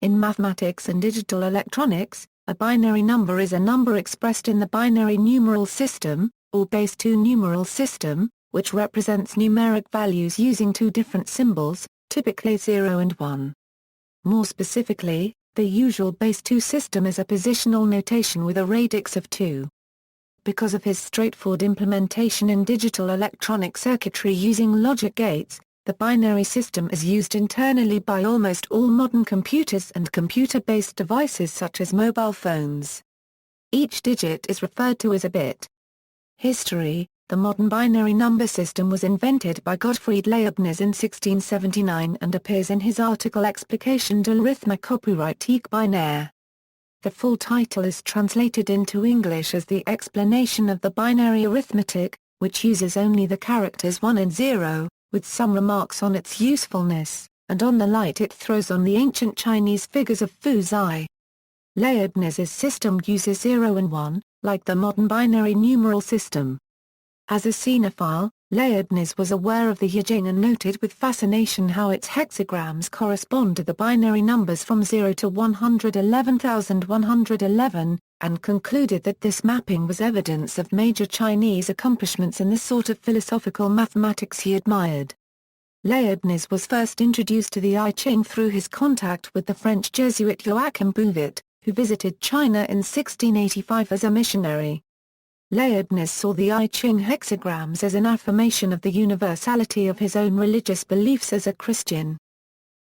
In mathematics and digital electronics, a binary number is a number expressed in the binary numeral system, or base 2 numeral system, which represents numeric values using two different symbols, typically 0 and 1. More specifically, the usual base 2 system is a positional notation with a radix of 2. Because of his straightforward implementation in digital electronic circuitry using logic gates, the binary system is used internally by almost all modern computers and computer-based devices such as mobile phones. Each digit is referred to as a bit. History: the modern binary number system was invented by Gottfried Leibniz in 1679 and appears in his article Explication de l'arithmétique arithmétique binaire. The full title is translated into English as The Explanation of the Binary Arithmetic, which uses only the characters 1 and 0, with some remarks on its usefulness, and on the light it throws on the ancient Chinese figures of Fu Zai. Leibniz's system uses 0 and 1, like the modern binary numeral system. As a cinephile, Leibniz was aware of the Yijing and noted with fascination how its hexagrams correspond to the binary numbers from 0 to 111,111, and concluded that this mapping was evidence of major Chinese accomplishments in the sort of philosophical mathematics he admired. Leibniz was first introduced to the I Ching through his contact with the French Jesuit Joachim Bouvet, who visited China in 1685 as a missionary. Leibniz saw the I Ching hexagrams as an affirmation of the universality of his own religious beliefs as a Christian.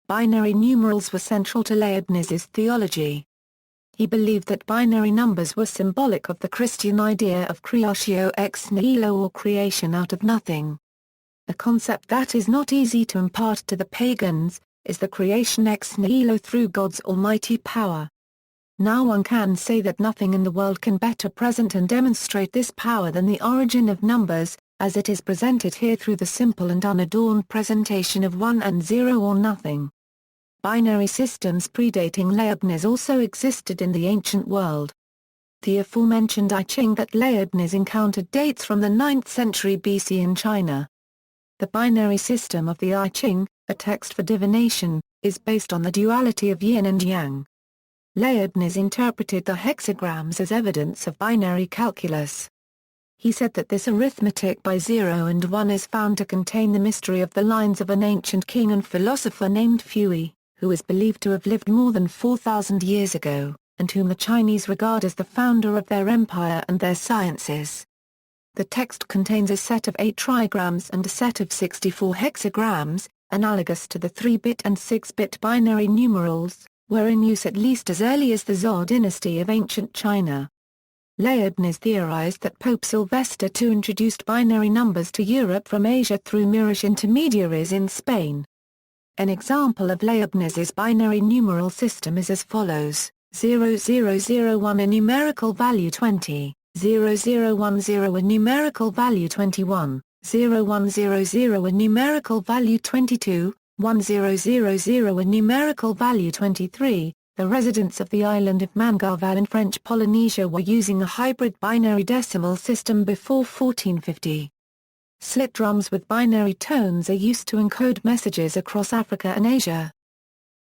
Binary numerals were central to Leibniz's theology. He believed that binary numbers were symbolic of the Christian idea of creatio ex nihilo, or creation out of nothing. A concept that is not easy to impart to the pagans, is the creation ex nihilo through God's almighty power. Now one can say that nothing in the world can better present and demonstrate this power than the origin of numbers, as it is presented here through the simple and unadorned presentation of 1 and 0 or nothing. Binary systems predating Leibniz also existed in the ancient world. The aforementioned I Ching that Leibniz encountered dates from the 9th century BC in China. The binary system of the I Ching, a text for divination, is based on the duality of yin and yang. Leibniz interpreted the hexagrams as evidence of binary calculus. He said that this arithmetic by 0 and 1 is found to contain the mystery of the lines of an ancient king and philosopher named Fui, who is believed to have lived more than 4,000 years ago, and whom the Chinese regard as the founder of their empire and their sciences. The text contains a set of 8 trigrams and a set of 64 hexagrams, analogous to the 3-bit and 6-bit binary numerals, were in use at least as early as the Zhou dynasty of ancient China. Leibniz theorized that Pope Sylvester II introduced binary numbers to Europe from Asia through Moorish intermediaries in Spain. An example of Leibniz's binary numeral system is as follows: 0001 a numerical value 20, 0010 a numerical value 21, 0100 a numerical value 22, 1000 a numerical value 23. The residents of the island of Mangarval in French Polynesia were using a hybrid binary decimal system before 1450. Slit drums with binary tones are used to encode messages across Africa and Asia.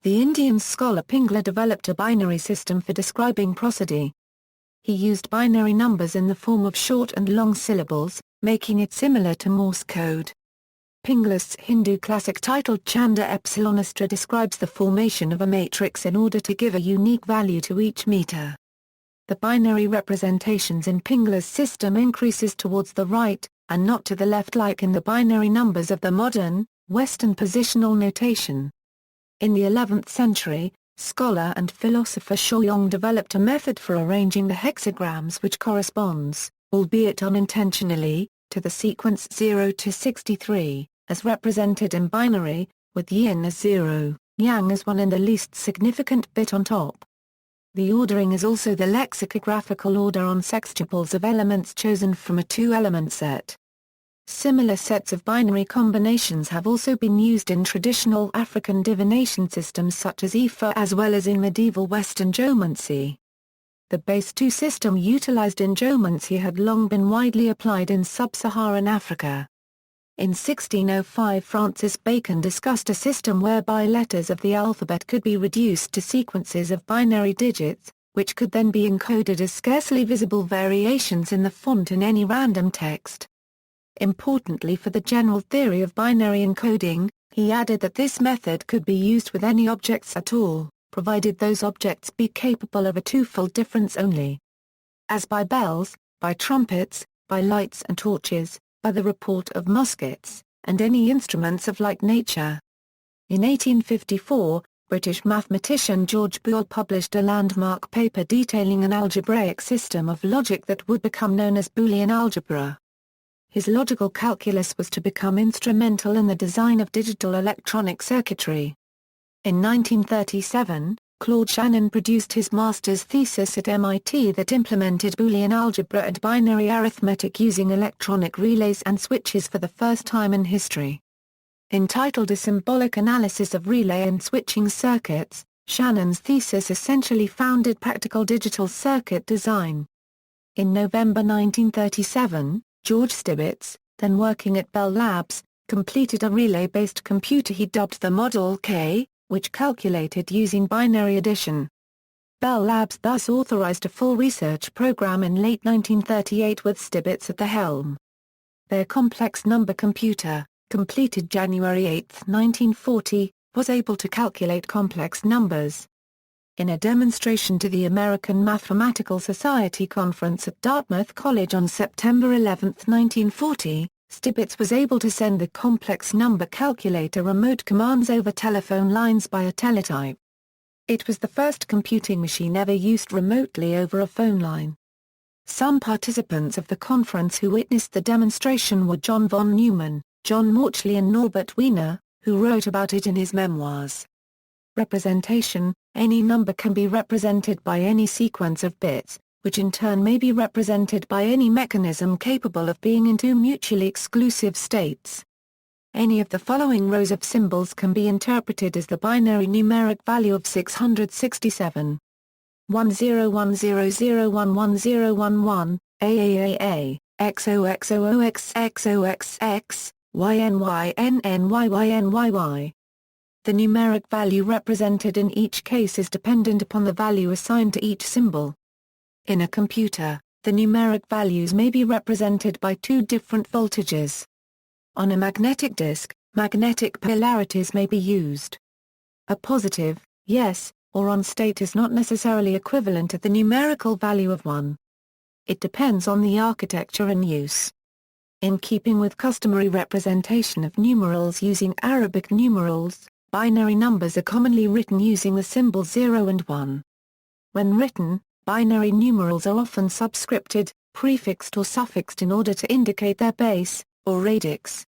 The Indian scholar Pingla developed a binary system for describing prosody. He used binary numbers in the form of short and long syllables, making it similar to Morse code. Pingla's Hindu classic titled Chanda Epsilonastra describes the formation of a matrix in order to give a unique value to each meter. The binary representations in Pingla's system increases towards the right, and not to the left like in the binary numbers of the modern, Western positional notation. In the 11th century, scholar and philosopher Shaoyong developed a method for arranging the hexagrams which corresponds, albeit unintentionally, to the sequence 0 to 63. As represented in binary, with yin as 0, yang as 1 and the least significant bit on top. The ordering is also the lexicographical order on sextuples of elements chosen from a 2-element set. Similar sets of binary combinations have also been used in traditional African divination systems such as Ifa as well as in medieval Western geomancy. The base 2 system utilized in geomancy had long been widely applied in sub-Saharan Africa. In 1605 Francis Bacon discussed a system whereby letters of the alphabet could be reduced to sequences of binary digits, which could then be encoded as scarcely visible variations in the font in any random text. Importantly for the general theory of binary encoding, he added that this method could be used with any objects at all, provided those objects be capable of a twofold difference only. As by bells, by trumpets, by lights and torches, by the report of muskets, and any instruments of like nature. In 1854, British mathematician George Boole published a landmark paper detailing an algebraic system of logic that would become known as Boolean algebra. His logical calculus was to become instrumental in the design of digital electronic circuitry. In 1937, Claude Shannon produced his master's thesis at MIT that implemented Boolean algebra and binary arithmetic using electronic relays and switches for the first time in history. Entitled A Symbolic Analysis of Relay and Switching Circuits, Shannon's thesis essentially founded practical digital circuit design. In November 1937, George Stibitz, then working at Bell Labs, completed a relay-based computer he dubbed the Model K, which calculated using binary addition. Bell Labs thus authorized a full research program in late 1938 with Stibitz at the helm. Their complex number computer, completed January 8, 1940, was able to calculate complex numbers. In a demonstration to the American Mathematical Society conference at Dartmouth College on September 11, 1940, Stibitz was able to send the complex number calculator remote commands over telephone lines by a teletype. It was the first computing machine ever used remotely over a phone line. Some participants of the conference who witnessed the demonstration were John von Neumann, John Mauchly and Norbert Wiener, who wrote about it in his memoirs. Representation: any number can be represented by any sequence of bits, which in turn may be represented by any mechanism capable of being in two mutually exclusive states. Any of the following rows of symbols can be interpreted as the binary numeric value of 667. 1010011011, AAAA, XOXOOXXOXX, YNYNNYYNYY. The numeric value represented in each case is dependent upon the value assigned to each symbol. In a computer, the numeric values may be represented by two different voltages. On a magnetic disk, magnetic polarities may be used. A positive, yes, or on state is not necessarily equivalent to the numerical value of 1. It depends on the architecture in use. In keeping with customary representation of numerals using Arabic numerals, binary numbers are commonly written using the symbols 0 and 1. When written, binary numerals are often subscripted, prefixed or suffixed in order to indicate their base, or radix.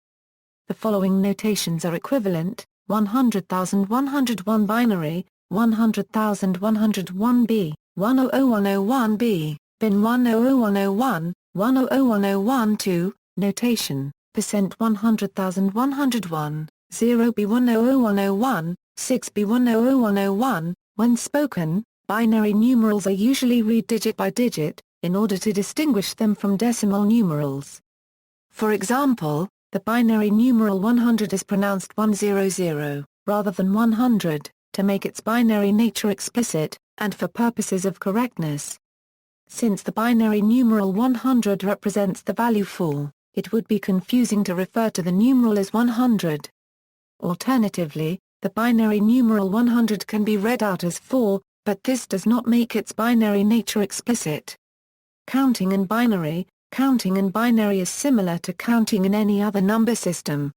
The following notations are equivalent: 100,101 binary, 100,101B, 100101B, bin 100101, 100102, notation, %100,101, 0B100101, 6B100101. When spoken, binary numerals are usually read digit by digit, in order to distinguish them from decimal numerals. For example, the binary numeral 100 is pronounced 100, rather than 100, to make its binary nature explicit, and for purposes of correctness. Since the binary numeral 100 represents the value 4, it would be confusing to refer to the numeral as 100. Alternatively, the binary numeral 100 can be read out as 4, but this does not make its binary nature explicit. Counting in binary is similar to counting in any other number system.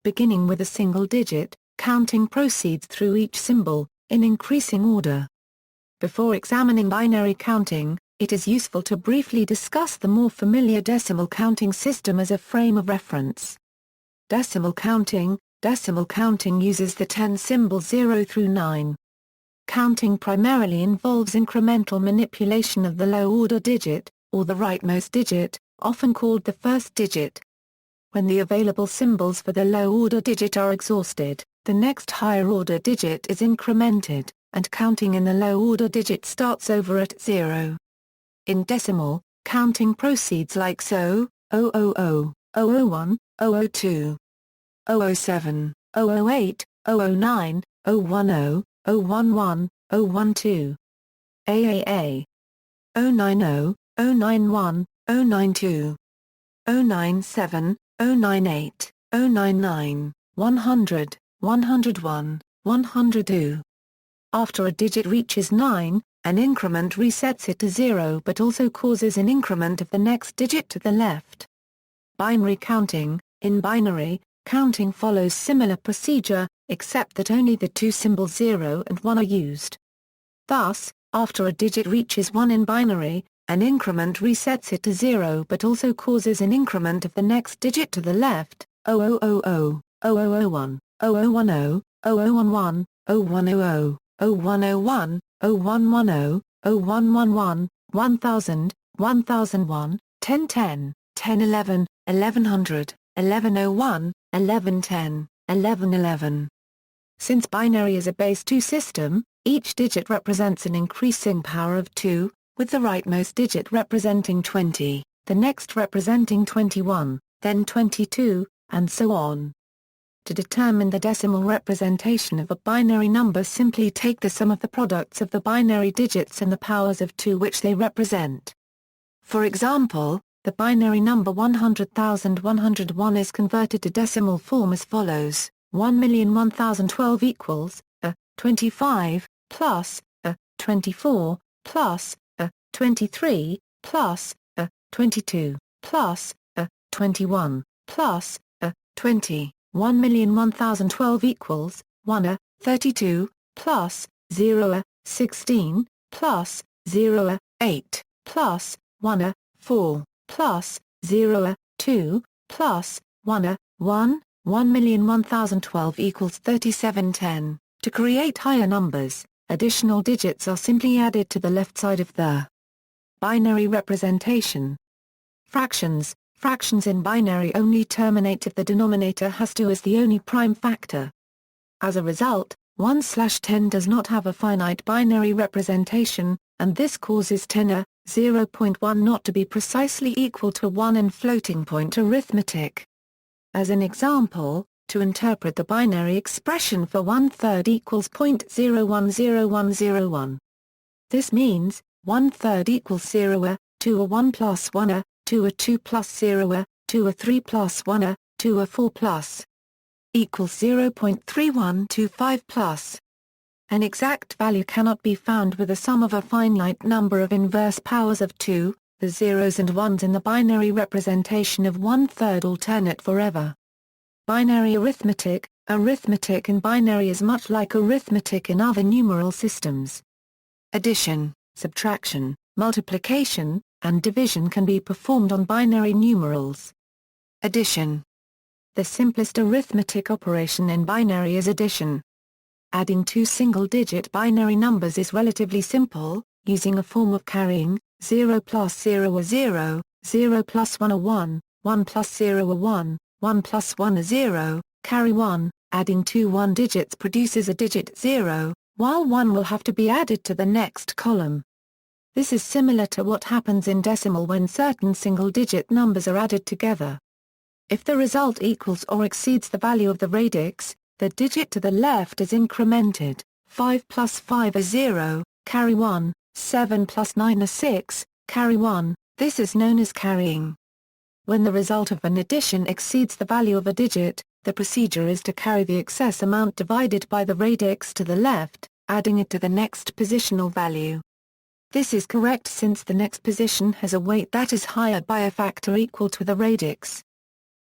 Beginning with a single digit, counting proceeds through each symbol, in increasing order. Before examining binary counting, it is useful to briefly discuss the more familiar decimal counting system as a frame of reference. Decimal counting uses the 10 symbols 0 through 9. Counting primarily involves incremental manipulation of the low-order digit, or the rightmost digit, often called the first digit. When the available symbols for the low-order digit are exhausted, the next higher-order digit is incremented, and counting in the low-order digit starts over at 0. In decimal, counting proceeds like so: 000, 001, 002, 007, 008, 009, 010, 011, 012. AAA 090, 091, 092, 097, 098, 099, 100, 101, 102. After a digit reaches 9, an increment resets it to 0 but also causes an increment of the next digit to the left. Binary counting. In binary, counting follows similar procedure, except that only the two symbols 0 and 1 are used. Thus, after a digit reaches 1 in binary, an increment resets it to 0 but also causes an increment of the next digit to the left, 0000, 0001, 0010, 0011, 0100, 0101, 0110, 0111, 1000, 1001, 1010, 1011, 1100, 1101, 1110, 1111. Since binary is a base 2 system, each digit represents an increasing power of 2, with the rightmost digit representing 20, the next representing 21, then 22, and so on. To determine the decimal representation of a binary number, simply take the sum of the products of the binary digits and the powers of 2 which they represent. For example, the binary number 100,101 is converted to decimal form as follows: 1,001,012 equals 25 plus 24 plus 23 plus 22 plus 21 plus 20. 1,001,012 equals 1 32 plus 0 16 plus 0 8 plus 1 4 plus 0 2 plus 1 1. 1,001,012 equals 3710. To create higher numbers, additional digits are simply added to the left side of the binary representation. Fractions. Fractions in binary only terminate if the denominator has 2 as the only prime factor. As a result, 1/10 does not have a finite binary representation, and this causes 10 0.1 not to be precisely equal to 1 in floating point arithmetic. As an example, to interpret the binary expression for 1/3 equals 0.010101. This means, 1/3 equals 0, 2 1 plus 1, 2 2 plus 0, 2 3 plus 1, 2 4 plus equals 0.3125 plus. An exact value cannot be found with the sum of a finite number of inverse powers of 2, the zeros and ones in the binary representation of 1/3 alternate forever. Binary arithmetic. Arithmetic in binary is much like arithmetic in other numeral systems. Addition, subtraction, multiplication, and division can be performed on binary numerals. Addition. The simplest arithmetic operation in binary is addition. Adding two single-digit binary numbers is relatively simple, using a form of carrying: 0 plus 0 is 0, 0 plus 1 is 1, 1 plus 0 is 1, 1 plus 1 is 0, carry 1. Adding two 1 digits produces a digit 0, while 1 will have to be added to the next column. This is similar to what happens in decimal when certain single-digit numbers are added together. If the result equals or exceeds the value of the radix, the digit to the left is incremented. 5 plus 5 is 0, carry 1, 7 plus 9 is 6, carry 1, this is known as carrying. When the result of an addition exceeds the value of a digit, the procedure is to carry the excess amount divided by the radix to the left, adding it to the next positional value. This is correct since the next position has a weight that is higher by a factor equal to the radix.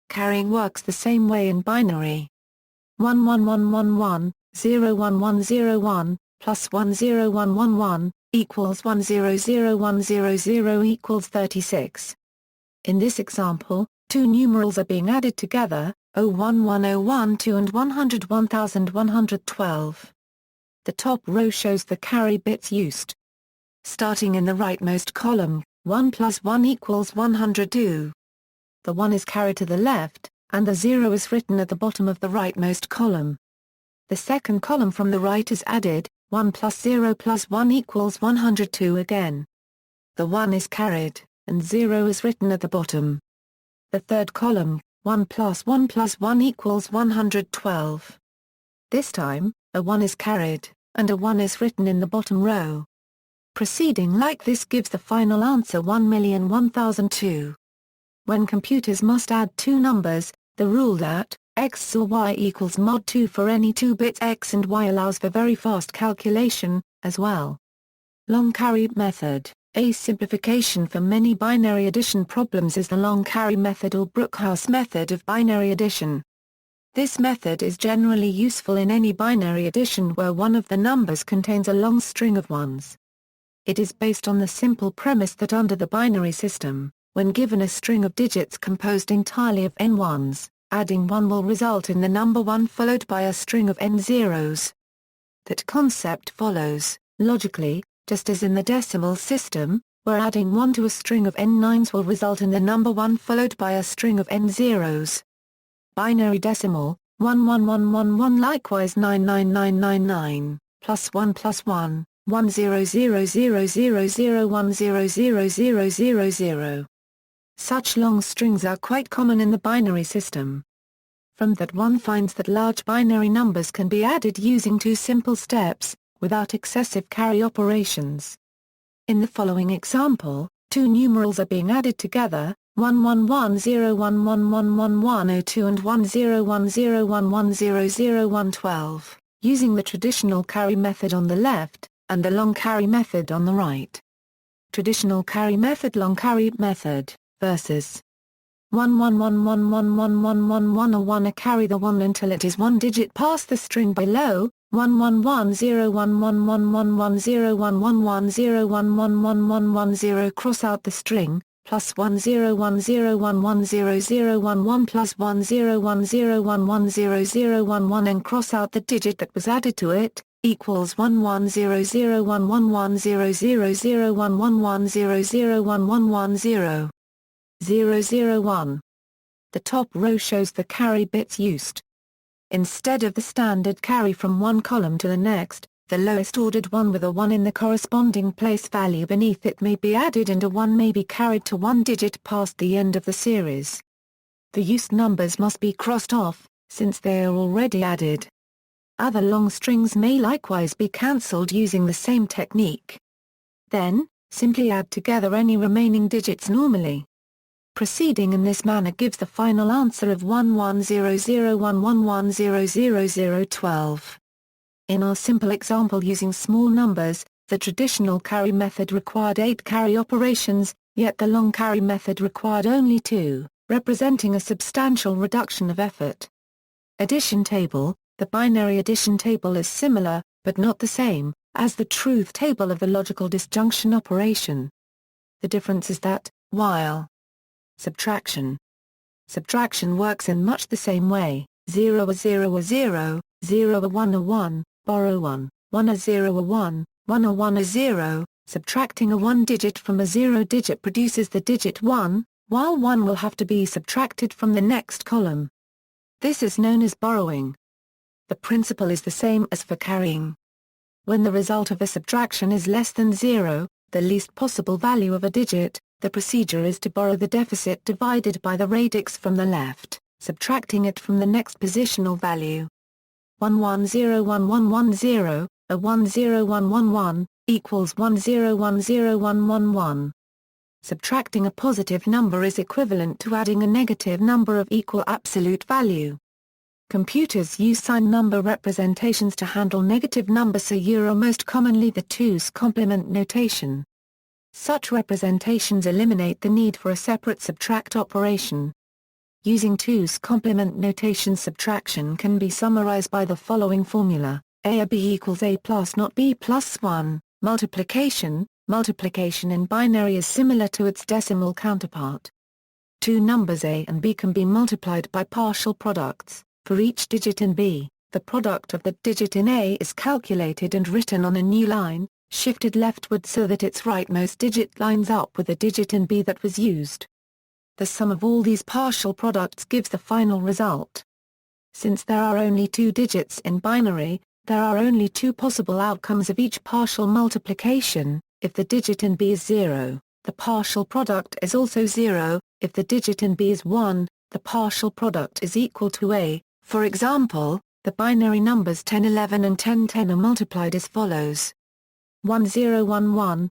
Carrying works the same way in binary. 11111, 01101, plus 10111, equals 100100 equals 36. In this example, two numerals are being added together, 011012 and 101,112. The top row shows the carry bits used. Starting in the rightmost column, 1 plus 1 equals 102. The 1 is carried to the left, and the 0 is written at the bottom of the rightmost column. The second column from the right is added, 1 plus 0 plus 1 equals 102 again. The 1 is carried, and 0 is written at the bottom. the third column, 1 plus 1 plus 1 equals 112. This time, a 1 is carried, and a 1 is written in the bottom row. Proceeding like this gives the final answer 1,001,002. When computers must add two numbers, the rule that x or y equals mod 2 for any two bits x and y allows for very fast calculation, as well. Long carry method. A simplification for many binary addition problems is the long carry method or Brookhouse method of binary addition. This method is generally useful in any binary addition where one of the numbers contains a long string of ones. It is based on the simple premise that under the binary system, when given a string of digits composed entirely of n ones, adding 1 will result in the number 1 followed by a string of n zeros. That concept follows, logically, just as in the decimal system, where adding 1 to a string of n nines will result in the number 1 followed by a string of n zeros. Binary decimal, 11111 likewise 99999, plus 1 plus 1, 1000000100000. Such long strings are quite common in the binary system. From that one finds that large binary numbers can be added using two simple steps, without excessive carry operations. In the following example, two numerals are being added together, 11101111102 and 10101100112, using the traditional carry method on the left, and the long carry method on the right. Traditional carry method, long carry method, versus 111111111 or 1 carry the 1 until it is one digit past the string below, 11101111011101110 cross out the string, plus 10101100011 plus 10101100011 and cross out the digit that was added to it, equals 1100110001110001110. 001. The top row shows the carry bits used. Instead of the standard carry from one column to the next, the lowest ordered one with a 1 in the corresponding place value beneath it may be added and a 1 may be carried to one digit past the end of the series. The used numbers must be crossed off, since they are already added. Other long strings may likewise be cancelled using the same technique. Then, simply add together any remaining digits normally. Proceeding in this manner gives the final answer of 110011100012. In our simple example using small numbers, the traditional carry method required 8 carry operations, yet the long carry method required only 2, representing a substantial reduction of effort. Addition table. The binary addition table is similar, but not the same, as the truth table of the logical disjunction operation. The difference is that, while subtraction works in much the same way, 0 a 0 a 0, 0 a 1 a 1, borrow 1, 1 a 0 a 1, 1 a 1 a 0, subtracting a 1 digit from a 0 digit produces the digit 1, while 1 will have to be subtracted from the next column. This is known as borrowing. The principle is the same as for carrying. When the result of a subtraction is less than 0, the least possible value of a digit, the procedure is to borrow the deficit divided by the radix from the left, subtracting it from the next positional value. 110110, a 10111, equals 1010111. Subtracting a positive number is equivalent to adding a negative number of equal absolute value. Computers use signed number representations to handle negative numbers, so most commonly the 2's complement notation. Such representations eliminate the need for a separate subtract operation. Using 2's complement notation, subtraction can be summarized by the following formula: A or B equals A plus not B plus 1. Multiplication in binary is similar to its decimal counterpart. Two numbers A and B can be multiplied by partial products. For each digit in B, the product of the digit in A is calculated and written on a new line, shifted leftward so that its rightmost digit lines up with the digit in B that was used. The sum of all these partial products gives the final result. Since there are only two digits in binary, there are only two possible outcomes of each partial multiplication. If the digit in B is 0, the partial product is also 0. if the digit in B is 1, the partial product is equal to A. For example, the binary numbers 1011 and 1010 are multiplied as follows. 1011,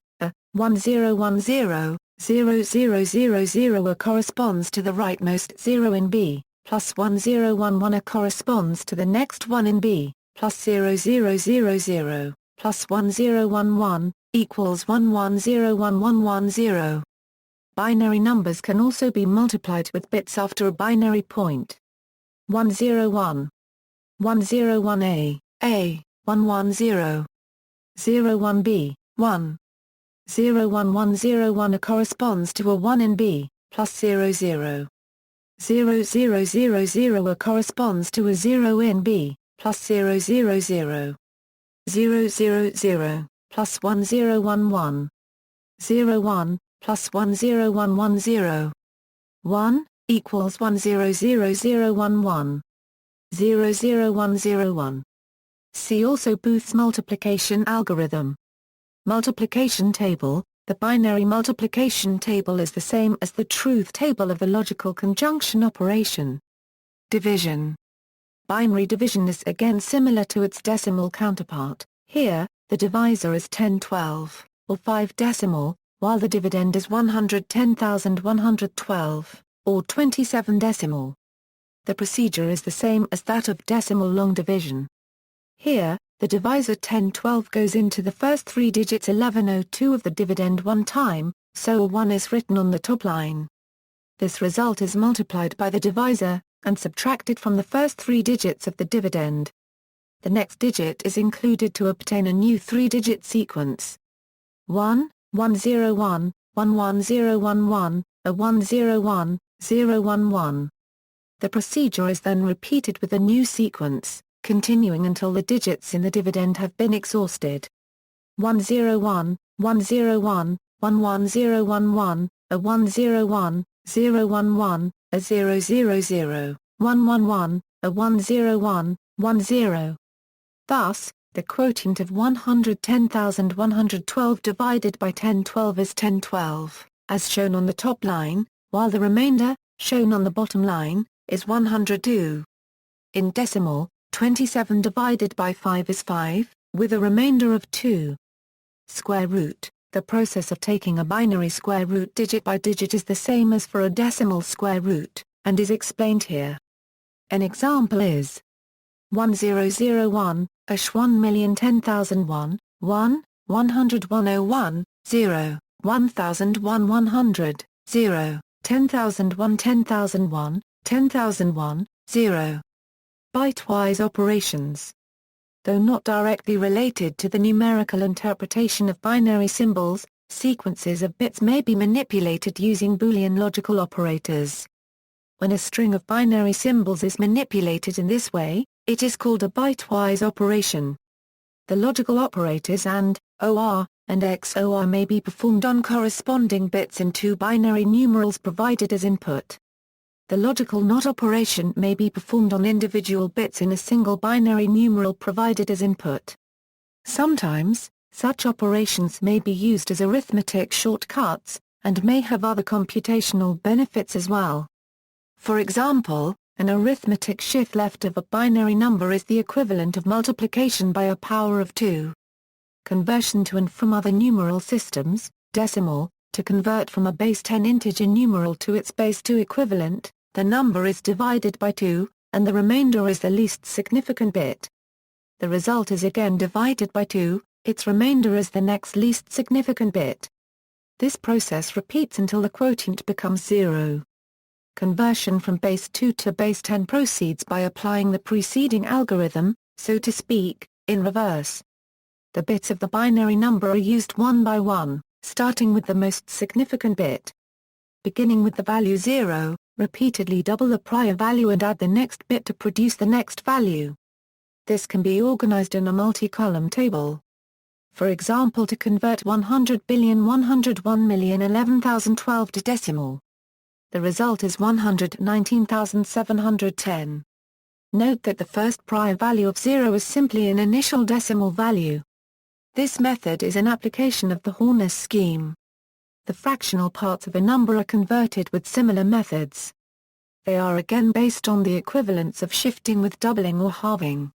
1010, 0000 corresponds to the rightmost 0 in B, plus 1011 corresponds to the next one in B, plus 0000, plus 1011, equals 110110. Binary numbers can also be multiplied with bits after a binary point. 101, 101A, A, 110, 01B, 1. 01101 corresponds to a 1 in B, plus 00. 0000 corresponds to a 0 in B, plus 000. 000, plus 1011. 01, plus 10110. 1, equals 100011. 00101. See also Booth's multiplication algorithm. Multiplication table. The binary multiplication table is the same as the truth table of the logical conjunction operation. Division. Binary division is again similar to its decimal counterpart. Here, the divisor is 1012, or 5 decimal, while the dividend is 110,112, or 27 decimal. The procedure is the same as that of decimal long division. Here, the divisor 1012 goes into the first 3 digits 1102 of the dividend one time, so a 1 is written on the top line. This result is multiplied by the divisor, and subtracted from the first 3 digits of the dividend. The next digit is included to obtain a new 3-digit sequence. 1, 101, 11011, a 101, 011. The procedure is then repeated with a new sequence, continuing until the digits in the dividend have been exhausted. 101, 101, 11011, a 101, 011, a 000, 111, a 101, 10. Thus, the quotient of 110,112 divided by 1012 is 1012, as shown on the top line, while the remainder, shown on the bottom line, is 102. In decimal, 27 divided by 5 is 5, with a remainder of 2. Square root. The process of taking a binary square root digit by digit is the same as for a decimal square root, and is explained here. An example is 1001, 1010001, 1, 10101, 0, 1001 0, 10001 10001, 10001, 0. Bitewise operations. Though not directly related to the numerical interpretation of binary symbols, sequences of bits may be manipulated using Boolean logical operators. When a string of binary symbols is manipulated in this way, it is called a bitewise operation. The logical operators AND, OR, and XOR may be performed on corresponding bits in 2 binary numerals provided as input. The logical NOT operation may be performed on individual bits in a single binary numeral provided as input. Sometimes, such operations may be used as arithmetic shortcuts, and may have other computational benefits as well. For example, an arithmetic shift left of a binary number is the equivalent of multiplication by a power of 2. Conversion to and from other numeral systems, decimal. To convert from a base 10 integer numeral to its base 2 equivalent, the number is divided by 2, and the remainder is the least significant bit. The result is again divided by 2, its remainder is the next least significant bit. This process repeats until the quotient becomes 0. Conversion from base 2 to base 10 proceeds by applying the preceding algorithm, so to speak, in reverse. The bits of the binary number are used one by one, starting with the most significant bit. Beginning with the value 0, repeatedly double the prior value and add the next bit to produce the next value. This can be organized in a multi-column table. For example, to convert 100,101,011,012 to decimal. The result is 119,710. Note that the first prior value of 0 is simply an initial decimal value. This method is an application of the Horner's scheme. the fractional parts of a number are converted with similar methods. They are again based on the equivalence of shifting with doubling or halving.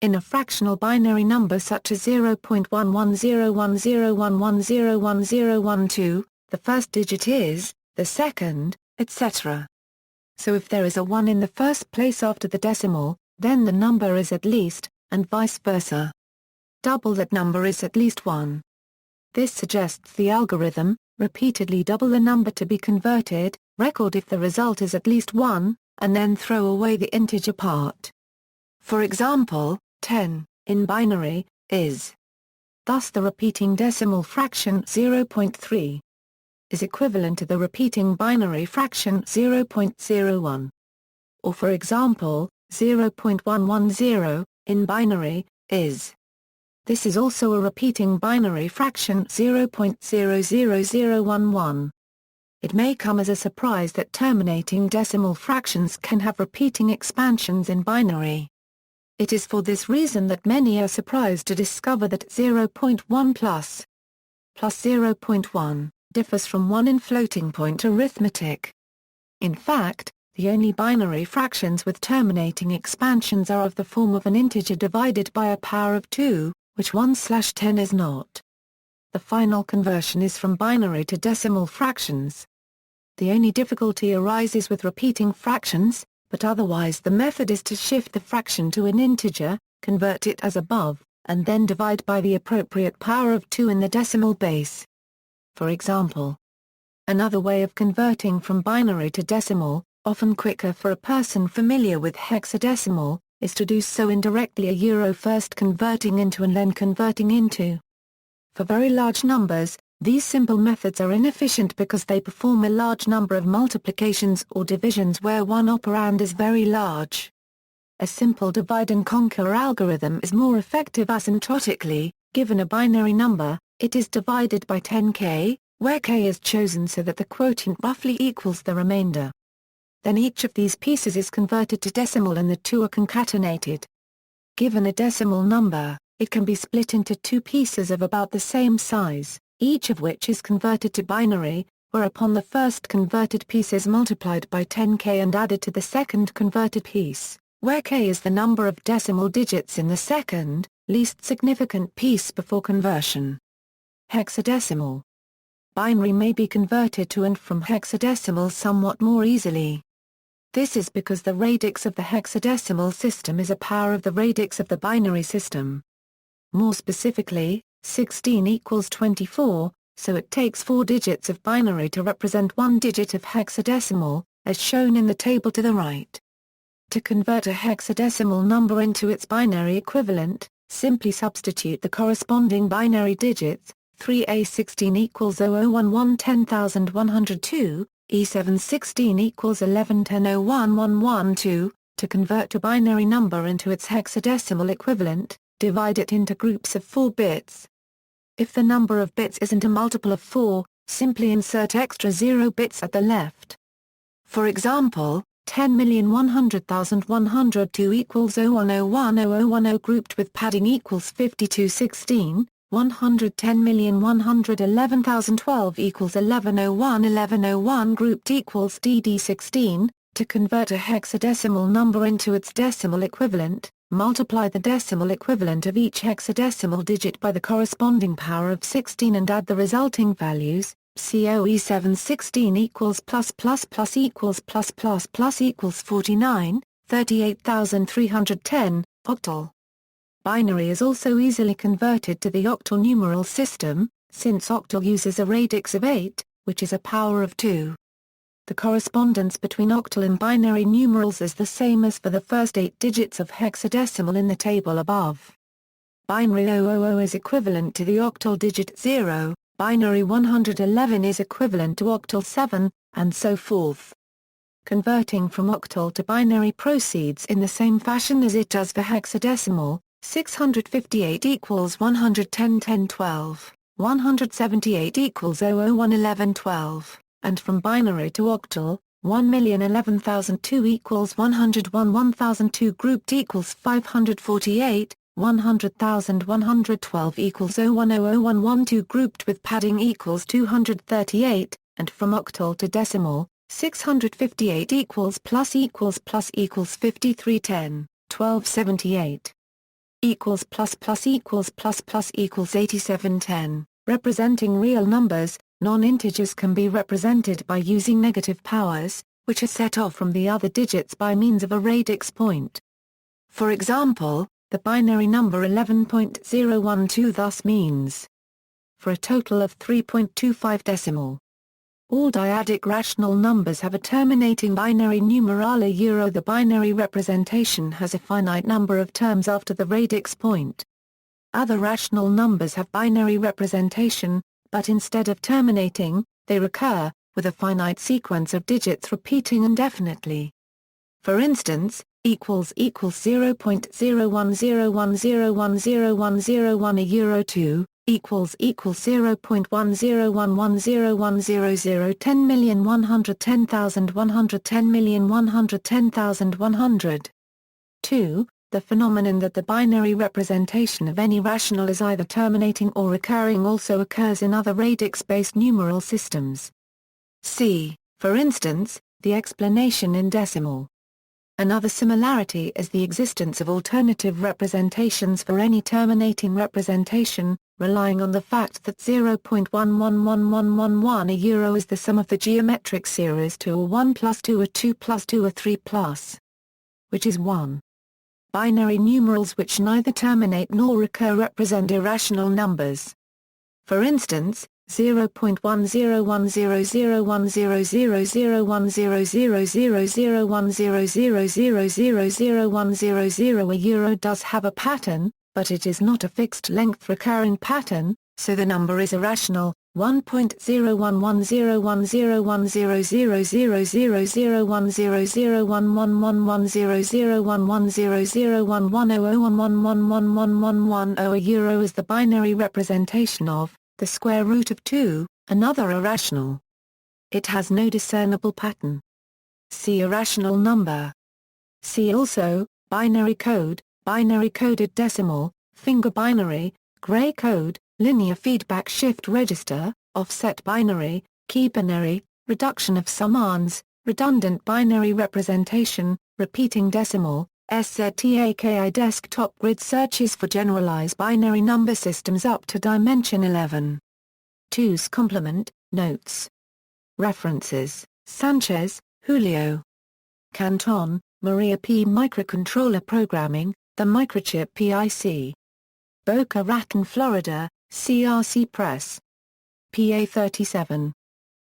In a fractional binary number such as 0.110101101012, the first digit is, the second, etc. So if there is a 1 in the first place after the decimal, then the number is at least, and vice versa. Double that number is at least 1. This suggests the algorithm, repeatedly double the number to be converted, record if the result is at least 1, and then throw away the integer part. For example, 10, in binary, is. Thus the repeating decimal fraction 0.3 is equivalent to the repeating binary fraction 0.01. Or for example, 0.110, in binary, is. This is also a repeating binary fraction 0.00011. It may come as a surprise that terminating decimal fractions can have repeating expansions in binary. It is for this reason that many are surprised to discover that 0.1 plus 0.1 differs from 1 in floating point arithmetic. In fact, the only binary fractions with terminating expansions are of the form of an integer divided by a power of 2, which 1/10 is not. The final conversion is from binary to decimal fractions. The only difficulty arises with repeating fractions, but otherwise the method is to shift the fraction to an integer, convert it as above, and then divide by the appropriate power of 2 in the decimal base. For example, another way of converting from binary to decimal, often quicker for a person familiar with hexadecimal, is to do so indirectly, first converting into and then converting into. For very large numbers, these simple methods are inefficient because they perform a large number of multiplications or divisions where one operand is very large. A simple divide-and-conquer algorithm is more effective asymptotically. Given a binary number, it is divided by 10k, where k is chosen so that the quotient roughly equals the remainder. Then each of these pieces is converted to decimal and the two are concatenated. Given a decimal number, it can be split into two pieces of about the same size, each of which is converted to binary, whereupon the first converted piece is multiplied by 10k and added to the second converted piece, where k is the number of decimal digits in the second, least significant piece before conversion. Hexadecimal. Binary may be converted to and from hexadecimal somewhat more easily. This is because the radix of the hexadecimal system is a power of the radix of the binary system. More specifically, 16 equals 24, so it takes 4 digits of binary to represent 1 digit of hexadecimal, as shown in the table to the right. To convert a hexadecimal number into its binary equivalent, simply substitute the corresponding binary digits. 3A16 equals 0011 10102, E716 equals 1110 To convert a binary number into its hexadecimal equivalent, divide it into groups of 4 bits. If the number of bits isn't a multiple of 4, simply insert extra 0 bits at the left. For example, 10,100,102 equals 01010010 grouped with padding equals 5216. 110,111,012 equals 1101 grouped equals DD16. To convert a hexadecimal number into its decimal equivalent, multiply the decimal equivalent of each hexadecimal digit by the corresponding power of 16 and add the resulting values. COE 716 equals plus equals plus equals 49, 38,310, octal. Binary is also easily converted to the octal numeral system, since octal uses a radix of 8, which is a power of 2. The correspondence between octal and binary numerals is the same as for the first 8 digits of hexadecimal in the table above. Binary 000 is equivalent to the octal digit 0, binary 111 is equivalent to octal 7, and so forth. Converting from octal to binary proceeds in the same fashion as it does for hexadecimal. 658 equals 110 1012, 178 equals 001 1112, and from binary to octal, 1,011,002 equals 101 1002 grouped equals 548, 100,112 equals 0100112 grouped with padding equals 238, and from octal to decimal, 658 equals plus 5310, 1278. Equals plus equals 8710, representing real numbers. Non-integers can be represented by using negative powers, which are set off from the other digits by means of a radix point. For example, the binary number 11.012 thus means, for a total of 3.25 decimal. All dyadic rational numbers have a terminating binary numeral The binary representation has a finite number of terms after the radix point. Other rational numbers have binary representation, but instead of terminating, they recur, with a finite sequence of digits repeating indefinitely. For instance, equals 0.0101010101 2, equals 0.10110100 10,110,110,110,100. 2. The phenomenon that the binary representation of any rational is either terminating or recurring also occurs in other radix-based numeral systems. See, for instance, the explanation in decimal. Another similarity is the existence of alternative representations for any terminating representation, relying on the fact that 0.111111 is the sum of the geometric series 2 or 1 plus 2 or 2 plus 2 or 3 plus, which is 1. Binary numerals which neither terminate nor recur represent irrational numbers. For instance, 0.101010000000100000001000 does have a pattern, but it is not a fixed-length recurring pattern, so the number is irrational. 1.010110010000000110011001110 is the binary representation of the square root of 2, another irrational. It has no discernible pattern. See irrational number. See also, binary code, binary coded decimal, finger binary, gray code, linear feedback shift register, offset binary, key binary, reduction of summands, redundant binary representation, repeating decimal, SZTAKI desktop grid searches for generalized binary number systems up to dimension 11. 2's complement, notes. References, Sanchez, Julio. Canton, Maria P. Microcontroller Programming, The Microchip PIC. Boca Raton, Florida, CRC Press. PA 37.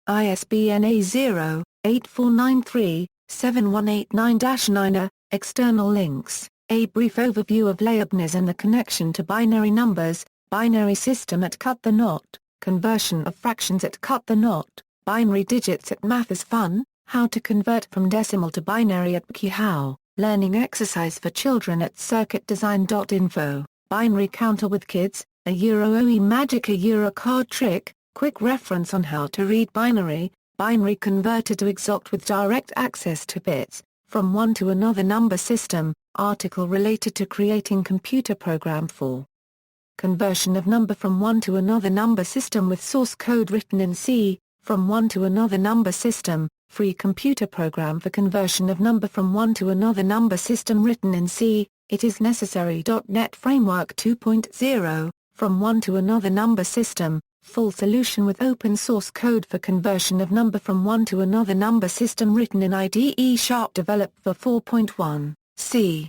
ISBN A0-8493-7189-9. External links, a brief overview of Leibniz and the connection to binary numbers, binary system at Cut the Knot, conversion of fractions at Cut the Knot, binary digits at Math is Fun, how to convert from decimal to binary at WikiHow, learning exercise for children at circuitdesign.info, binary counter with kids, a OE magic a card trick, quick reference on how to read binary converter to exact with direct access to bits, from one to another number system, article related to creating computer program for conversion of number from one to another number system with source code written in C, from one to another number system, free computer program for conversion of number from one to another number system written in C, it is necessary. .NET Framework 2.0, from one to another number system, full solution with open source code for conversion of number from one to another number system written in IDE Sharp developed for 4.1, C.